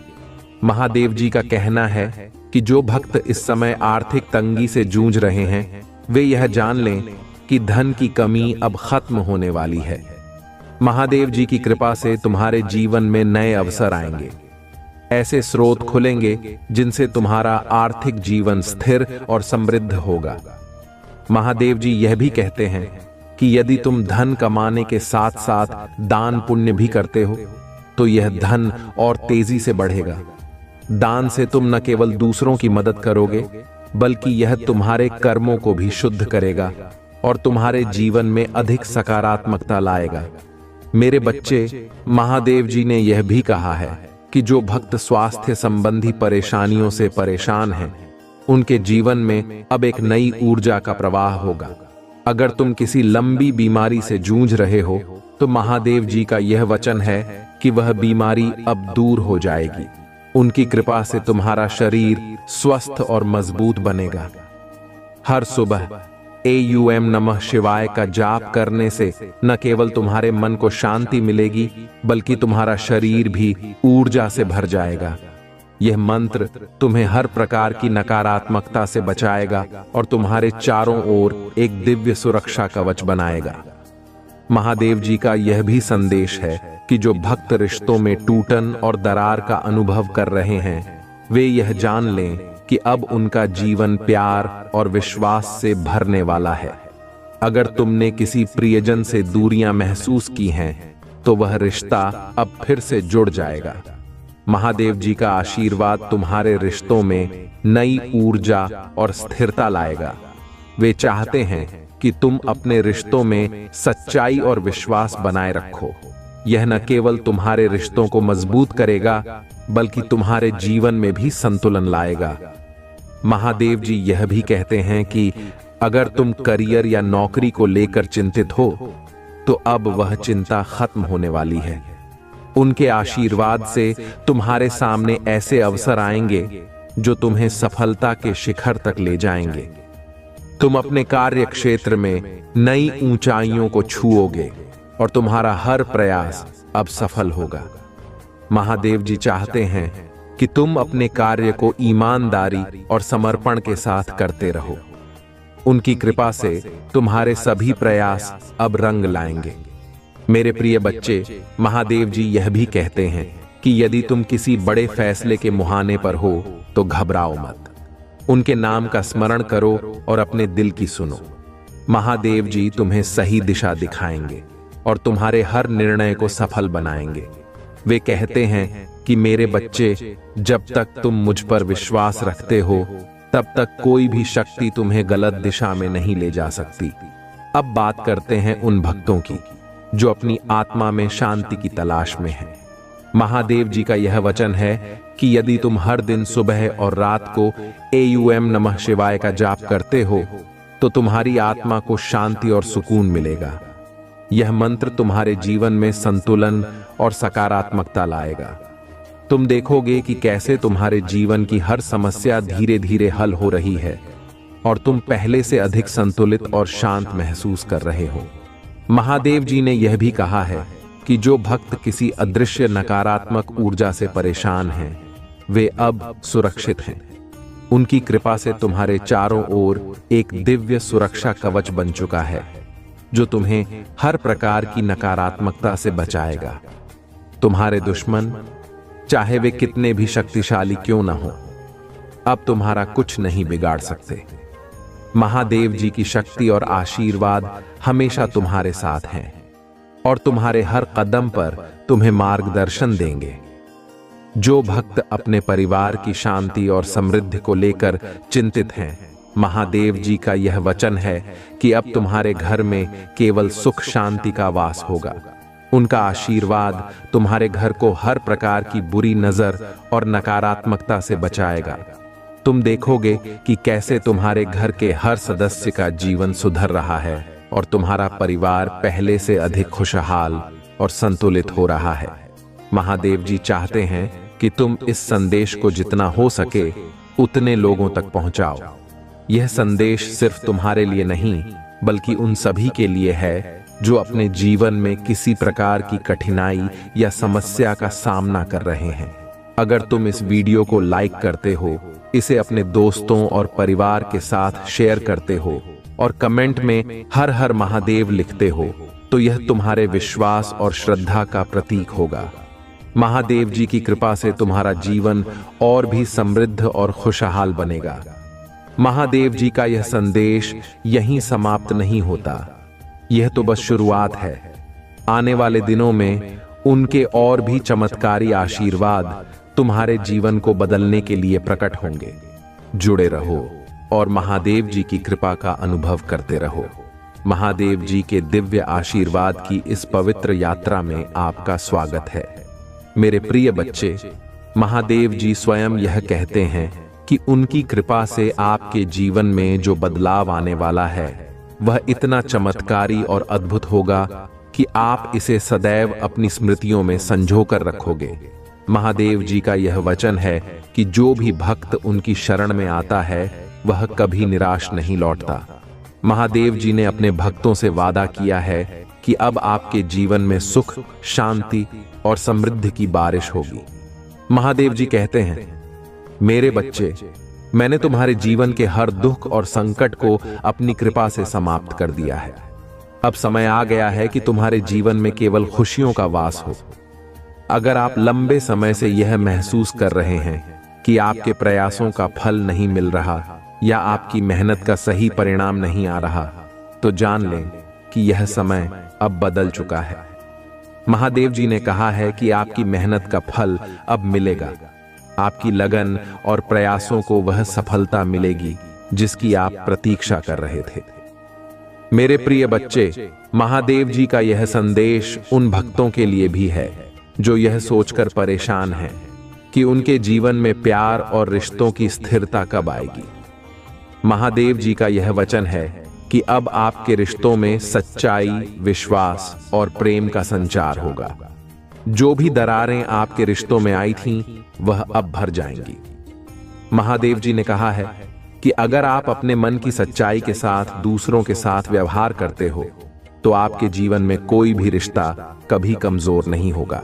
महादेव जी का कहना है कि जो भक्त इस समय आर्थिक तंगी से जूझ रहे हैं, वे यह जान लें कि धन की कमी अब खत्म होने वाली है। महादेव जी की कृपा से तुम्हारे जीवन में नए अवसर आएंगे। ऐसे स्रोत खुलेंगे जिनसे तुम्हारा आर्थिक जीवन स्थिर और समृद्ध होगा। महादेव जी यह भी कहते हैं कि यदि तुम धन कमाने के साथ साथ दान पुण्य भी करते हो, तो यह धन और तेजी से बढ़ेगा। दान से तुम न केवल दूसरों की मदद करोगे, बल्कि यह तुम्हारे कर्मों को भी शुद्ध करेगा और तुम्हारे जीवन में अधिक सकारात्मकता लाएगा। मेरे बच्चे, महादेव जी ने यह भी कहा है कि जो भक्त स्वास्थ्य संबंधी परेशानियों से परेशान हैं, उनके जीवन में अब एक नई ऊर्जा का प्रवाह होगा। अगर तुम किसी लंबी बीमारी से जूझ रहे हो, तो महादेव जी का यह वचन है कि वह बीमारी अब दूर हो जाएगी। उनकी कृपा से तुम्हारा शरीर स्वस्थ और मजबूत बनेगा। हर सुबह AUM नमः शिवाय का जाप करने से न केवल तुम्हारे मन को शांति मिलेगी, बल्कि तुम्हारा शरीर भी ऊर्जा से भर जाएगा। यह मंत्र तुम्हें हर प्रकार की नकारात्मकता से बचाएगा और तुम्हारे चारों ओर एक दिव्य सुरक्षा कवच बनाएगा। महादेव जी का यह भी संदेश है कि जो भक्त रिश्तों में टूटन और दरार का अनुभव कर रहे हैं, वे यह जान लें कि अब उनका जीवन प्यार और विश्वास से भरने वाला है। अगर तुमने किसी प्रियजन से दूरियां महसूस की हैं, तो वह रिश्ता अब फिर से जुड़ जाएगा। महादेव जी का आशीर्वाद तुम्हारे रिश्तों में नई ऊर्जा और स्थिरता लाएगा। वे चाहते हैं कि तुम अपने रिश्तों में सच्चाई और विश्वास बनाए रखो। यह न केवल तुम्हारे रिश्तों को मजबूत करेगा, बल्कि तुम्हारे जीवन में भी संतुलन लाएगा। महादेव जी यह भी कहते हैं कि अगर तुम करियर या नौकरी को लेकर चिंतित हो, तो अब वह चिंता खत्म होने वाली है। उनके आशीर्वाद से तुम्हारे सामने ऐसे अवसर आएंगे जो तुम्हें सफलता के शिखर तक ले जाएंगे। तुम अपने कार्य क्षेत्र में नई ऊंचाइयों को छुओगे और तुम्हारा हर प्रयास अब सफल होगा। महादेव जी चाहते हैं कि तुम अपने कार्य को ईमानदारी और समर्पण के साथ करते रहो। उनकी कृपा से तुम्हारे सभी प्रयास अब रंग लाएंगे। मेरे प्रिय बच्चे, महादेव जी यह भी कहते हैं कि यदि तुम किसी बड़े फैसले के मुहाने पर हो, तो घबराओ मत। उनके नाम का स्मरण करो और अपने दिल की सुनो। महादेव जी तुम्हें सही दिशा दिखाएंगे और तुम्हारे हर निर्णय को सफल बनाएंगे। वे कहते हैं कि मेरे बच्चे, जब तक तुम मुझ पर विश्वास रखते हो, तब तक कोई भी शक्ति तुम्हें गलत दिशा में नहीं ले जा सकती। अब बात करते हैं उन भक्तों की जो अपनी आत्मा में शांति की तलाश में हैं। महादेव जी का यह वचन है कि यदि तुम हर दिन सुबह और रात को AUM नमः शिवाय का जाप करते हो, तो तुम्हारी आत्मा को शांति और सुकून मिलेगा। यह मंत्र तुम्हारे जीवन में संतुलन और सकारात्मकता लाएगा। तुम देखोगे कि कैसे तुम्हारे जीवन की हर समस्या धीरे धीरे हल हो रही है और तुम पहले से अधिक संतुलित और शांत महसूस कर रहे हो। महादेव जी ने यह भी कहा है कि जो भक्त किसी अदृश्य नकारात्मक ऊर्जा से परेशान हैं, वे अब सुरक्षित हैं। उनकी कृपा से तुम्हारे चारों ओर एक दिव्य सुरक्षा कवच बन चुका है, जो तुम्हें हर प्रकार की नकारात्मकता से बचाएगा। तुम्हारे दुश्मन, चाहे वे कितने भी शक्तिशाली क्यों न हो, अब तुम्हारा कुछ नहीं बिगाड़ सकते। महादेव जी की शक्ति और आशीर्वाद हमेशा तुम्हारे साथ हैं और तुम्हारे हर कदम पर तुम्हें मार्गदर्शन देंगे। जो भक्त अपने परिवार की शांति और समृद्धि को लेकर चिंतित हैं, महादेव जी का यह वचन है कि अब तुम्हारे घर में केवल सुख शांति का वास होगा। उनका आशीर्वाद तुम्हारे घर को हर प्रकार की बुरी नजर और नकारात्मकता से बचाएगा। तुम देखोगे कि कैसे तुम्हारे घर के हर सदस्य का जीवन सुधर रहा है और तुम्हारा परिवार पहले से अधिक खुशहाल और संतुलित हो रहा है। महादेव जी चाहते हैं कि तुम इस संदेश को जितना हो सके उतने लोगों तक पहुंचाओ। यह संदेश सिर्फ तुम्हारे लिए नहीं, बल्कि उन सभी के लिए है जो अपने जीवन में किसी प्रकार की कठिनाई या समस्या का सामना कर रहे हैं। अगर तुम इस वीडियो को लाइक करते हो, इसे अपने दोस्तों और परिवार के साथ शेयर करते हो और कमेंट में हर हर महादेव लिखते हो, तो यह तुम्हारे विश्वास और श्रद्धा का प्रतीक होगा। महादेव जी की कृपा से तुम्हारा जीवन और भी समृद्ध और खुशहाल बनेगा। महादेव जी का यह संदेश यहीं समाप्त नहीं होता, यह तो बस शुरुआत है। आने वाले दिनों में उनके और भी चमत्कारी आशीर्वाद तुम्हारे जीवन को बदलने के लिए प्रकट होंगे। जुड़े रहो और महादेव जी की कृपा का अनुभव करते रहो। महादेव जी के दिव्य आशीर्वाद की इस पवित्र यात्रा में आपका स्वागत है। मेरे प्रिय बच्चे, महादेव जी स्वयं यह कहते हैं कि उनकी कृपा से आपके जीवन में जो बदलाव आने वाला है वह इतना चमत्कारी और अद्भुत होगा कि आप इसे सदैव अपनी स्मृतियों में संजो कर रखोगे। महादेव जी का यह वचन है कि जो भी भक्त उनकी शरण में आता है वह कभी निराश नहीं लौटता। महादेव जी ने अपने भक्तों से वादा किया है कि अब आपके जीवन में सुख, शांति और समृद्धि की बारिश होगी। महादेव जी कहते हैं, मेरे बच्चे, मैंने तुम्हारे जीवन के हर दुख और संकट को अपनी कृपा से समाप्त कर दिया है। अब समय आ गया है कि तुम्हारे जीवन में केवल खुशियों का वास हो। अगर आप लंबे समय से यह महसूस कर रहे हैं कि आपके प्रयासों का फल नहीं मिल रहा या आपकी मेहनत का सही परिणाम नहीं आ रहा, तो जान लें कि यह समय अब बदल चुका है। महादेव जी ने कहा है कि आपकी मेहनत का फल अब मिलेगा। आपकी लगन और प्रयासों को वह सफलता मिलेगी जिसकी आप प्रतीक्षा कर रहे थे। मेरे प्रिय बच्चे, महादेव जी का यह संदेश उन भक्तों के लिए भी है जो यह सोचकर परेशान हैं कि उनके जीवन में प्यार और रिश्तों की स्थिरता कब आएगी। महादेव जी का यह वचन है कि अब आपके रिश्तों में सच्चाई, विश्वास और प्रेम का संचार होगा। जो भी दरारें आपके रिश्तों में आई थीं, वह अब भर जाएंगी। महादेव जी ने कहा है कि अगर आप अपने मन की सच्चाई के साथ दूसरों के साथ व्यवहार करते हो, तो आपके जीवन में कोई भी रिश्ता कभी कमजोर नहीं होगा।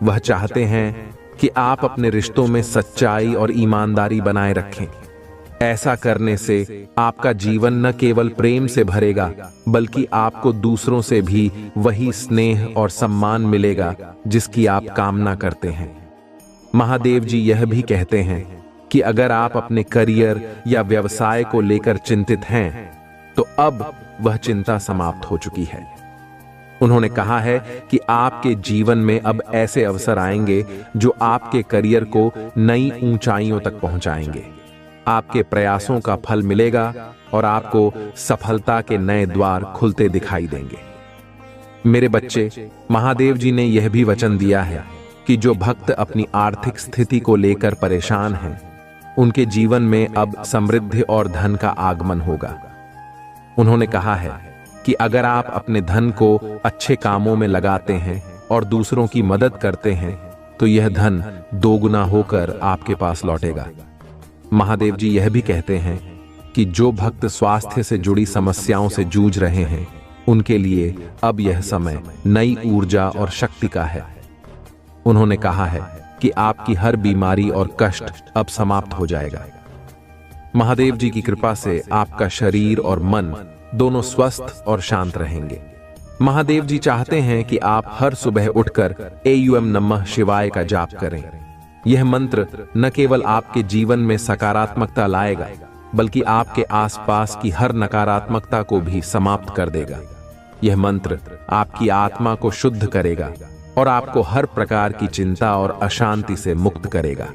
वह चाहते हैं कि आप अपने रिश्तों में सच्चाई और ईमानदारी बनाए रखें। ऐसा करने से आपका जीवन न केवल प्रेम से भरेगा, बल्कि आपको दूसरों से भी वही स्नेह और सम्मान मिलेगा जिसकी आप कामना करते हैं। महादेव जी यह भी कहते हैं कि अगर आप अपने करियर या व्यवसाय को लेकर चिंतित हैं, तो अब वह चिंता समाप्त हो चुकी है। उन्होंने कहा है कि आपके जीवन में अब ऐसे अवसर आएंगे जो आपके करियर को नई ऊंचाइयों तक पहुंचाएंगे। आपके प्रयासों का फल मिलेगा और आपको सफलता के नए द्वार खुलते दिखाई देंगे। मेरे बच्चे, महादेव जी ने यह भी वचन दिया है कि जो भक्त अपनी आर्थिक स्थिति को लेकर परेशान हैं, उनके जीवन में अब समृद्धि और धन का आगमन होगा। उन्होंने कहा है कि अगर आप अपने धन को अच्छे कामों में लगाते हैं और दूसरों की मदद करते हैं, तो यह धन दोगुना होकर आपके पास लौटेगा। महादेव जी यह भी कहते हैं कि जो भक्त स्वास्थ्य से जुड़ी समस्याओं से जूझ रहे हैं, उनके लिए अब यह समय नई ऊर्जा और शक्ति का है। उन्होंने कहा है कि आपकी हर बीमारी और कष्ट अब समाप्त हो जाएगा। महादेव जी की कृपा से आपका शरीर और मन दोनों स्वस्थ और शांत रहेंगे। महादेव जी चाहते हैं कि आप हर सुबह उठकर एयूएम नमः शिवाय का जाप करें। यह मंत्र न केवल आपके जीवन में सकारात्मकता लाएगा, बल्कि आपके आसपास की हर नकारात्मकता को भी समाप्त कर देगा। यह मंत्र आपकी आत्मा को शुद्ध करेगा और आपको हर प्रकार की चिंता और अशांति से मुक्त करेगा।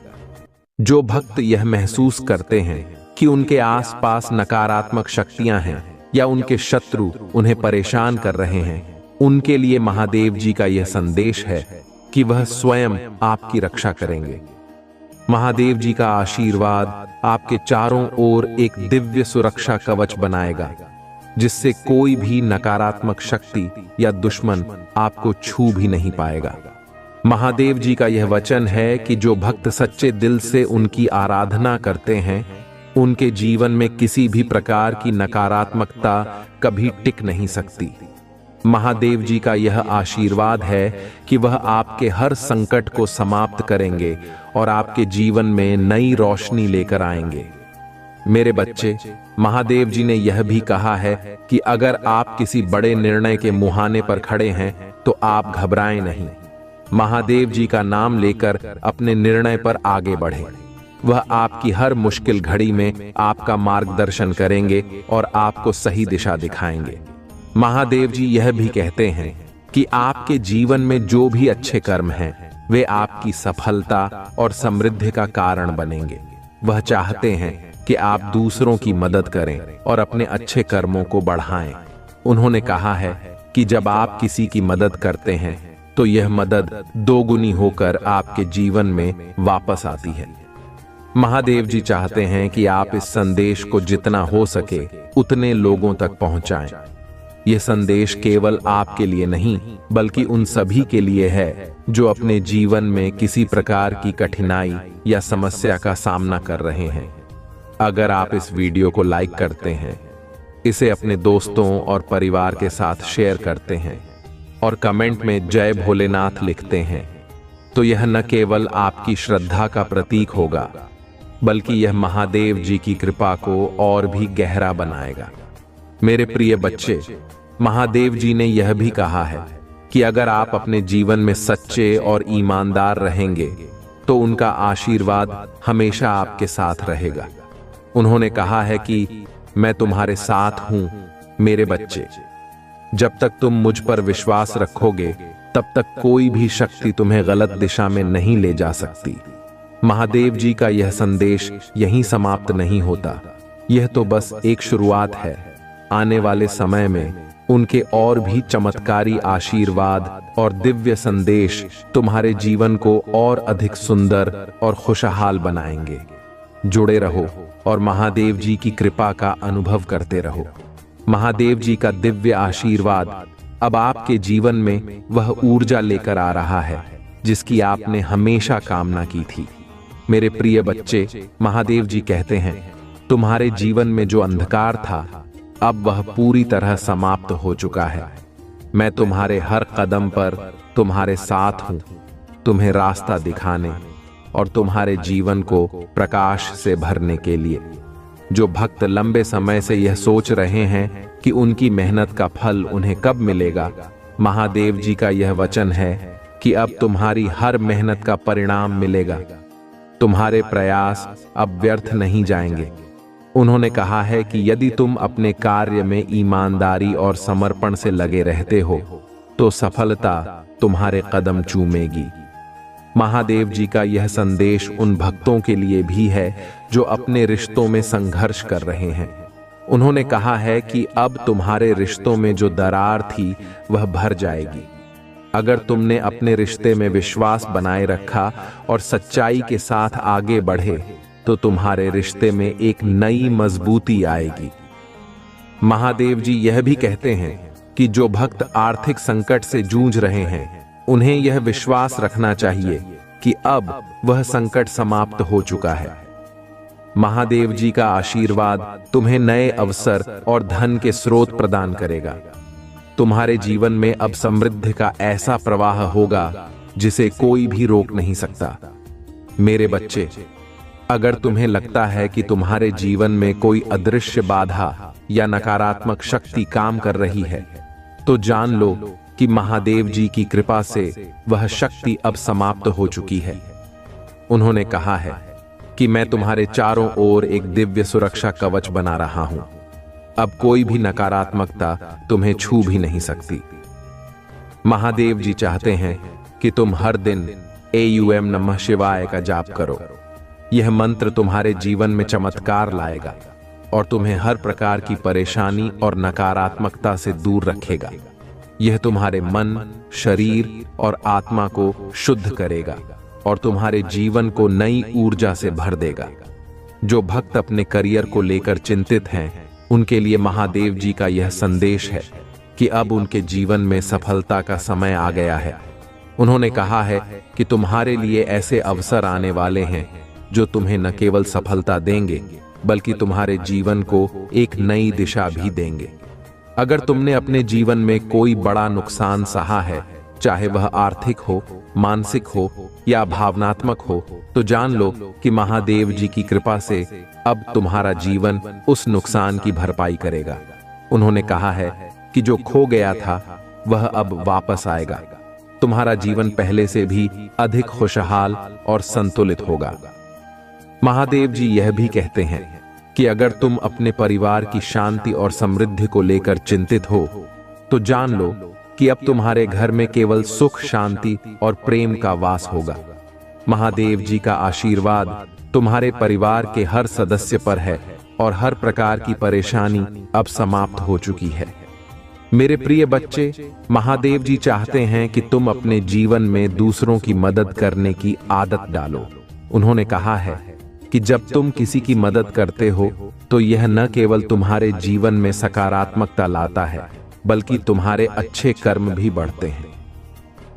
जो भक्त यह महसूस करते हैं कि उनके आसपास नकारात्मक शक्तियां हैं या उनके शत्रु उन्हें परेशान कर रहे हैं, उनके लिए महादेव जी का यह संदेश है कि वह स्वयं आपकी रक्षा करेंगे। महादेव जी का आशीर्वाद आपके चारों ओर एक दिव्य सुरक्षा कवच बनाएगा, जिससे कोई भी नकारात्मक शक्ति या दुश्मन आपको छू भी नहीं पाएगा। महादेव जी का यह वचन है कि जो भक्त सच्चे दिल से उनकी आराधना करते हैं, उनके जीवन में किसी भी प्रकार की नकारात्मकता कभी टिक नहीं सकती। महादेव जी का यह आशीर्वाद है कि वह आपके हर संकट को समाप्त करेंगे और आपके जीवन में नई रोशनी लेकर आएंगे। मेरे बच्चे, महादेव जी ने यह भी कहा है कि अगर आप किसी बड़े निर्णय के मुहाने पर खड़े हैं, तो आप घबराएं नहीं। महादेव जी का नाम लेकर अपने निर्णय पर आगे बढ़ें। वह आपकी हर मुश्किल घड़ी में आपका मार्गदर्शन करेंगे और आपको सही दिशा दिखाएंगे। महादेव जी यह भी कहते हैं कि आपके जीवन में जो भी अच्छे कर्म हैं, वे आपकी सफलता और समृद्धि का कारण बनेंगे। वह चाहते हैं कि आप दूसरों की मदद करें और अपने अच्छे कर्मों को बढ़ाएं। उन्होंने कहा है कि जब आप किसी की मदद करते हैं तो यह मदद दोगुनी होकर आपके जीवन में वापस आती है। महादेव जी चाहते हैं कि आप इस संदेश को जितना हो सके उतने लोगों तक पहुंचाएं। यह संदेश केवल आपके लिए नहीं बल्कि उन सभी के लिए है जो अपने जीवन में किसी प्रकार की कठिनाई या समस्या का सामना कर रहे हैं। अगर आप इस वीडियो को लाइक करते हैं, इसे अपने दोस्तों और परिवार के साथ शेयर करते हैं और कमेंट में जय भोलेनाथ लिखते हैं, तो यह न केवल आपकी श्रद्धा का प्रतीक होगा बल्कि यह महादेव जी की कृपा को और भी गहरा बनाएगा। मेरे प्रिय बच्चे, महादेव जी ने यह भी कहा है कि अगर आप अपने जीवन में सच्चे और ईमानदार रहेंगे तो उनका आशीर्वाद हमेशा आपके साथ रहेगा। उन्होंने कहा है कि मैं तुम्हारे साथ हूं मेरे बच्चे। जब तक तुम मुझ पर विश्वास रखोगे तब तक कोई भी शक्ति तुम्हें गलत दिशा में नहीं ले जा सकती। महादेव जी का यह संदेश यहीं समाप्त नहीं होता। यह तो बस एक शुरुआत है। आने वाले समय में उनके और भी चमत्कारी आशीर्वाद और दिव्य संदेश तुम्हारे जीवन को और अधिक सुंदर और खुशहाल बनाएंगे। जुड़े रहो और महादेव जी की कृपा का अनुभव करते रहो। महादेव जी का दिव्य आशीर्वाद अब आपके जीवन में वह ऊर्जा लेकर आ रहा है जिसकी आपने हमेशा कामना की थी। मेरे प्रिय बच्चे, महादेव जी कहते हैं, तुम्हारे जीवन में जो अंधकार था अब वह पूरी तरह समाप्त हो चुका है। मैं तुम्हारे हर कदम पर तुम्हारे साथ हूं, तुम्हें रास्ता दिखाने और तुम्हारे जीवन को प्रकाश से भरने के लिए। जो भक्त लंबे समय से यह सोच रहे हैं कि उनकी मेहनत का फल उन्हें कब मिलेगा, महादेव जी का यह वचन है कि अब तुम्हारी हर मेहनत का परिणाम मिलेगा। तुम्हारे प्रयास अब व्यर्थ नहीं जाएंगे। उन्होंने कहा है कि यदि तुम अपने कार्य में ईमानदारी और समर्पण से लगे रहते हो तो सफलता तुम्हारे कदम चूमेगी। महादेव जी का यह संदेश उन भक्तों के लिए भी है जो अपने रिश्तों में संघर्ष कर रहे हैं। उन्होंने कहा है कि अब तुम्हारे रिश्तों में जो दरार थी वह भर जाएगी। अगर तुमने अपने रिश्ते में विश्वास बनाए रखा और सच्चाई के साथ आगे बढ़े तो तुम्हारे रिश्ते में एक नई मजबूती आएगी। महादेव जी यह भी कहते हैं कि जो भक्त आर्थिक संकट से जूझ रहे हैं उन्हें यह विश्वास रखना चाहिए कि अब वह संकट समाप्त हो चुका है। महादेव जी का आशीर्वाद तुम्हें नए अवसर और धन के स्रोत प्रदान करेगा। तुम्हारे जीवन में अब समृद्धि का ऐसा प्रवाह होगा जिसे कोई भी रोक नहीं सकता। मेरे बच्चे, अगर तुम्हें लगता है कि तुम्हारे जीवन में कोई अदृश्य बाधा या नकारात्मक शक्ति काम कर रही है, तो जान लो कि महादेव जी की कृपा से वह शक्ति अब समाप्त हो चुकी है। उन्होंने कहा है कि मैं तुम्हारे चारों ओर एक दिव्य सुरक्षा कवच बना रहा हूं। अब कोई भी नकारात्मकता तुम्हें छू भी नहीं सकती। महादेव जी चाहते हैं कि तुम हर दिन AUM नमः शिवाय का जाप करो। यह मंत्र तुम्हारे जीवन में चमत्कार लाएगा और तुम्हें हर प्रकार की परेशानी और नकारात्मकता से दूर रखेगा। यह तुम्हारे मन, शरीर और आत्मा को शुद्ध करेगा और तुम्हारे जीवन को नई ऊर्जा से भर देगा। जो भक्त अपने करियर को लेकर चिंतित हैं, उनके लिए महादेव जी का यह संदेश है कि अब उनके जीवन में सफलता का समय आ गया है। उन्होंने कहा है कि तुम्हारे लिए ऐसे अवसर आने वाले हैं जो तुम्हें न केवल सफलता देंगे बल्कि तुम्हारे जीवन को एक नई दिशा भी देंगे। अगर तुमने अपने जीवन में कोई बड़ा नुकसान सहा है, चाहे वह आर्थिक हो, मानसिक हो या भावनात्मक हो, तो जान लो कि महादेव जी की कृपा से अब तुम्हारा जीवन उस नुकसान की भरपाई करेगा। उन्होंने कहा है कि जो खो गया था वह अब वापस आएगा। तुम्हारा जीवन पहले से भी अधिक खुशहाल और संतुलित होगा। महादेव जी यह भी कहते हैं कि अगर तुम अपने परिवार की शांति और समृद्धि को लेकर चिंतित हो, तो जान लो कि अब तुम्हारे घर में केवल सुख, शांति और प्रेम का वास होगा। महादेव जी का आशीर्वाद तुम्हारे परिवार के हर सदस्य पर है और हर प्रकार की परेशानी अब समाप्त हो चुकी है। मेरे प्रिय बच्चे, महादेव जी चाहते हैं कि तुम अपने जीवन में दूसरों की मदद करने की आदत डालो। उन्होंने कहा है कि जब तुम किसी की मदद करते हो तो यह न केवल तुम्हारे जीवन में सकारात्मकता लाता है, बल्कि तुम्हारे अच्छे कर्म भी बढ़ते हैं।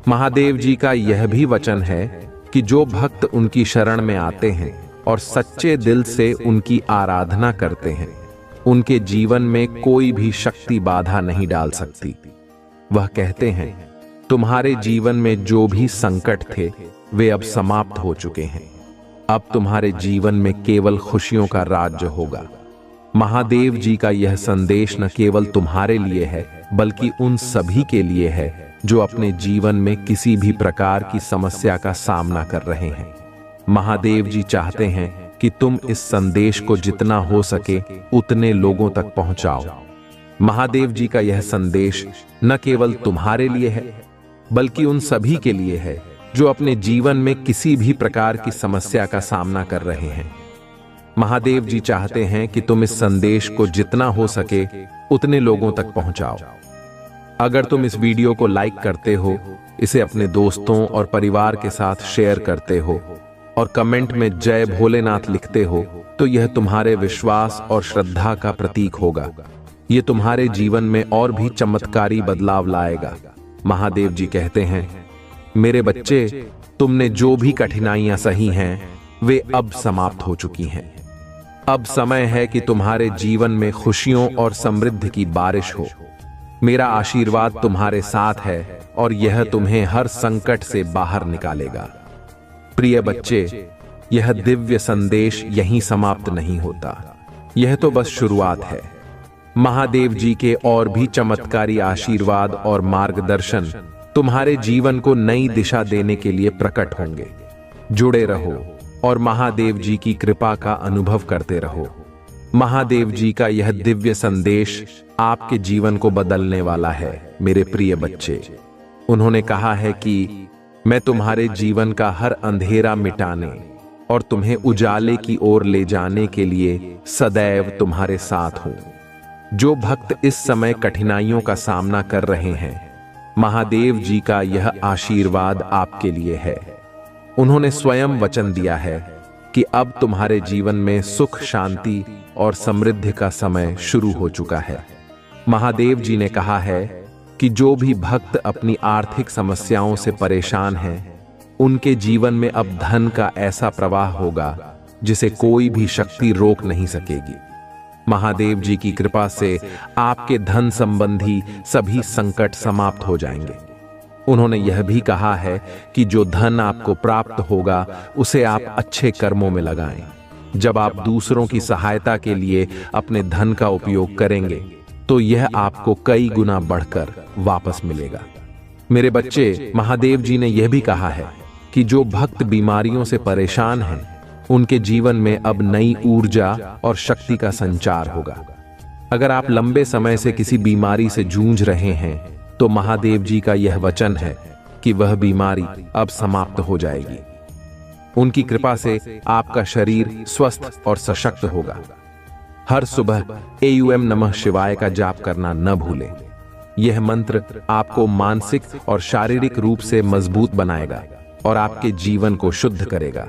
महादेव जी का यह भी वचन है कि जो भक्त उनकी शरण में आते हैं और सच्चे दिल से उनकी आराधना करते हैं, उनके जीवन में कोई भी शक्ति बाधा नहीं डाल सकती। वह कहते हैं, तुम्हारे जीवन में जो भी संकट थे वे अब समाप्त हो चुके हैं। अब तुम्हारे जीवन में केवल खुशियों का राज्य होगा। महादेव जी का यह संदेश न केवल तुम्हारे लिए है, बल्कि उन सभी के लिए है जो अपने जीवन में किसी भी प्रकार की समस्या का सामना कर रहे हैं। महादेव जी चाहते हैं कि तुम इस संदेश को जितना हो सके उतने लोगों तक पहुंचाओ। महादेव जी का यह संदेश न केवल तुम्हारे लिए है, बल्कि उन सभी के लिए है जो अपने जीवन में किसी भी प्रकार की समस्या का सामना कर रहे हैं। महादेव जी चाहते हैं कि तुम इस संदेश को जितना हो सके उतने लोगों तक पहुंचाओ। अगर तुम इस वीडियो को लाइक करते हो, इसे अपने दोस्तों और परिवार के साथ शेयर करते हो और कमेंट में जय भोलेनाथ लिखते हो, तो यह तुम्हारे विश्वास और श्रद्धा का प्रतीक होगा। यह तुम्हारे जीवन में और भी चमत्कारी बदलाव लाएगा। महादेव जी कहते हैं, मेरे बच्चे, तुमने जो भी कठिनाइयां सही हैं, वे अब समाप्त हो चुकी हैं। अब समय है कि तुम्हारे जीवन में खुशियों और समृद्धि की बारिश हो। मेरा आशीर्वाद तुम्हारे साथ है और यह तुम्हें हर संकट से बाहर निकालेगा। प्रिय बच्चे, यह दिव्य संदेश यहीं समाप्त नहीं होता। यह तो बस शुरुआत है। महादेव जी के और भी चमत्कारी आशीर्वाद और मार्गदर्शन तुम्हारे जीवन को नई दिशा देने के लिए प्रकट होंगे। जुड़े रहो और महादेव जी की कृपा का अनुभव करते रहो। महादेव जी का यह दिव्य संदेश आपके जीवन को बदलने वाला है। मेरे प्रिय बच्चे, उन्होंने कहा है कि मैं तुम्हारे जीवन का हर अंधेरा मिटाने और तुम्हें उजाले की ओर ले जाने के लिए सदैव तुम्हारे साथ हूं। जो भक्त इस समय कठिनाइयों का सामना कर रहे हैं, महादेव जी का यह आशीर्वाद आपके लिए है। उन्होंने स्वयं वचन दिया है कि अब तुम्हारे जीवन में सुख, शांति और समृद्धि का समय शुरू हो चुका है। महादेव जी ने कहा है कि जो भी भक्त अपनी आर्थिक समस्याओं से परेशान हैं, उनके जीवन में अब धन का ऐसा प्रवाह होगा जिसे कोई भी शक्ति रोक नहीं सकेगी। महादेव जी की कृपा से आपके धन संबंधी सभी संकट समाप्त हो जाएंगे। उन्होंने यह भी कहा है कि जो धन आपको प्राप्त होगा उसे आप अच्छे कर्मों में लगाएं। जब आप दूसरों की सहायता के लिए अपने धन का उपयोग करेंगे तो यह आपको कई गुना बढ़कर वापस मिलेगा। मेरे बच्चे, महादेव जी ने यह भी कहा है कि जो भक्त बीमारियों से परेशान हैं, उनके जीवन में अब नई ऊर्जा और शक्ति का संचार होगा। अगर आप लंबे समय से किसी बीमारी से जूझ रहे हैं, तो महादेव जी का यह वचन है कि वह बीमारी अब समाप्त हो जाएगी। उनकी कृपा से आपका शरीर स्वस्थ और सशक्त होगा। हर सुबह एयूएम नमः शिवाय का जाप करना न भूलें। यह मंत्र आपको मानसिक और शारीरिक रूप से मजबूत बनाएगा और आपके जीवन को शुद्ध करेगा।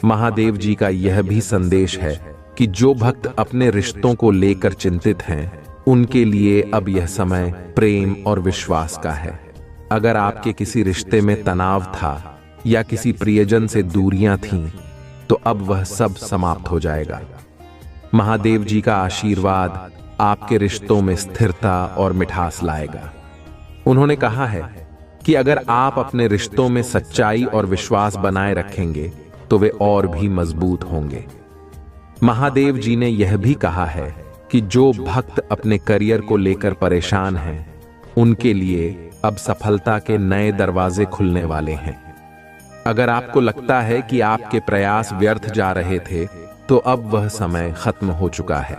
महादेव जी का यह भी संदेश है कि जो भक्त अपने रिश्तों को लेकर चिंतित हैं, उनके लिए अब यह समय प्रेम और विश्वास का है। अगर आपके किसी रिश्ते में तनाव था या किसी प्रियजन से दूरियां थीं, तो अब वह सब समाप्त हो जाएगा। महादेव जी का आशीर्वाद आपके रिश्तों में स्थिरता और मिठास लाएगा। उन्होंने कहा है कि अगर आप अपने रिश्तों में सच्चाई और विश्वास बनाए रखेंगे तो वे और भी मजबूत होंगे। महादेव जी ने यह भी कहा है कि जो भक्त अपने करियर को लेकर परेशान हैं, उनके लिए अब सफलता के नए दरवाजे खुलने वाले हैं। अगर आपको लगता है कि आपके प्रयास व्यर्थ जा रहे थे, तो अब वह समय खत्म हो चुका है।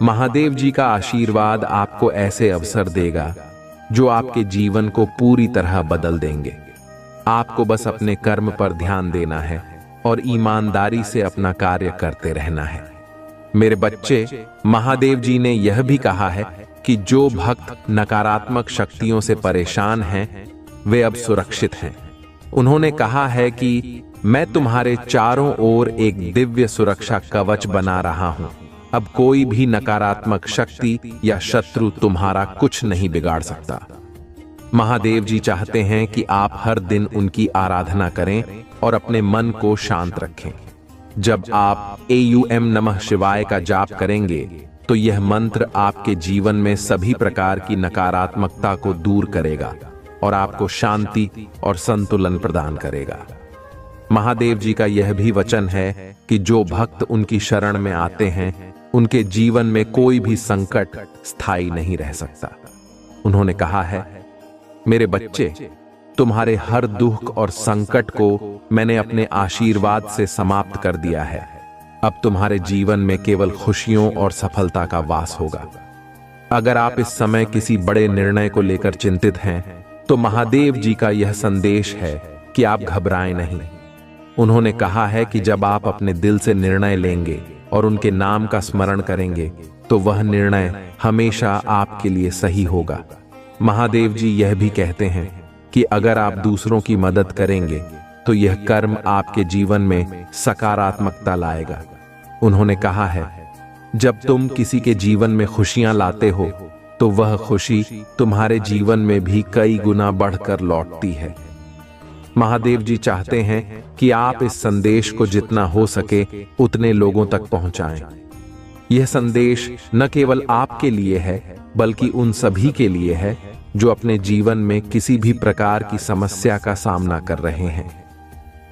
महादेव जी का आशीर्वाद आपको ऐसे अवसर देगा जो आपके जीवन को पूरी तरह बदल देंगे। आपको बस अपने कर्म पर ध्यान देना है और ईमानदारी से अपना कार्य करते रहना है। मेरे बच्चे, महादेव जी ने यह भी कहा है कि जो भक्त नकारात्मक शक्तियों से परेशान हैं, वे अब सुरक्षित हैं। उन्होंने कहा है कि मैं तुम्हारे चारों ओर एक दिव्य सुरक्षा कवच बना रहा हूं। अब कोई भी नकारात्मक शक्ति या शत्रु तुम्हारा कुछ नहीं बिगाड़ सकता। महादेव जी चाहते हैं कि आप हर दिन उनकी आराधना करें और अपने मन को शांत रखें। जब आप AUM नमः शिवाय का जाप करेंगे तो यह मंत्र आपके जीवन में सभी प्रकार की नकारात्मकता को दूर करेगा और आपको शांति और संतुलन प्रदान करेगा। महादेव जी का यह भी वचन है कि जो भक्त उनकी शरण में आते हैं, उनके जीवन में कोई भी संकट स्थायी नहीं रह सकता। उन्होंने कहा है, मेरे बच्चे, तुम्हारे हर दुख और संकट को मैंने अपने आशीर्वाद से समाप्त कर दिया है। अब तुम्हारे जीवन में केवल खुशियों और सफलता का वास होगा। अगर आप इस समय किसी बड़े निर्णय को लेकर चिंतित हैं, तो महादेव जी का यह संदेश है कि आप घबराएं नहीं। उन्होंने कहा है कि जब आप अपने दिल से निर्णय लेंगे और उनके नाम का स्मरण करेंगे, तो वह निर्णय हमेशा आपके लिए सही होगा। महादेव जी यह भी कहते हैं कि अगर आप दूसरों की मदद करेंगे तो यह कर्म आपके जीवन में सकारात्मकता लाएगा। उन्होंने कहा है, जब तुम किसी के जीवन में खुशियां लाते हो तो वह खुशी तुम्हारे जीवन में भी कई गुना बढ़कर लौटती है। महादेव जी चाहते हैं कि आप इस संदेश को जितना हो सके उतने लोगों तक पहुंचाएं। यह संदेश न केवल आपके लिए है, बल्कि उन सभी के लिए है जो अपने जीवन में किसी भी प्रकार की समस्या का सामना कर रहे हैं।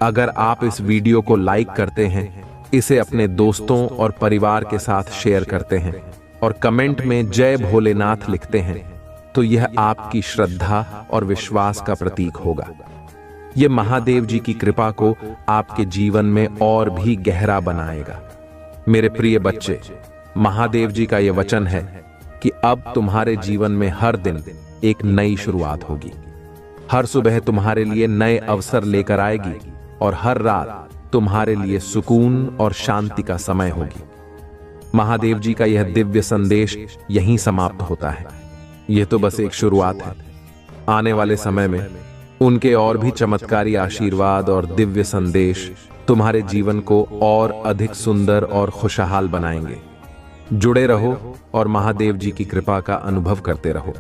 अगर आप इस वीडियो को लाइक करते हैं, इसे अपने दोस्तों और परिवार के साथ शेयर करते हैं और कमेंट में जय भोलेनाथ लिखते हैं, तो यह आपकी श्रद्धा और विश्वास का प्रतीक होगा। यह महादेव जी की कृपा को आपके जीवन में और भी गहरा बनाएगा। मेरे प्रिय बच्चे, महादेव जी का यह वचन है कि अब तुम्हारे जीवन में हर दिन एक नई शुरुआत होगी। हर सुबह तुम्हारे लिए नए अवसर लेकर आएगी और हर रात तुम्हारे लिए सुकून और शांति का समय होगी। महादेव जी का यह दिव्य संदेश यहीं समाप्त होता है। यह तो बस एक शुरुआत है। आने वाले समय में उनके और भी चमत्कारी आशीर्वाद और दिव्य संदेश तुम्हारे जीवन को और अधिक सुंदर और खुशहाल बनाएंगे। जुड़े रहो और महादेव जी की कृपा का अनुभव करते रहो।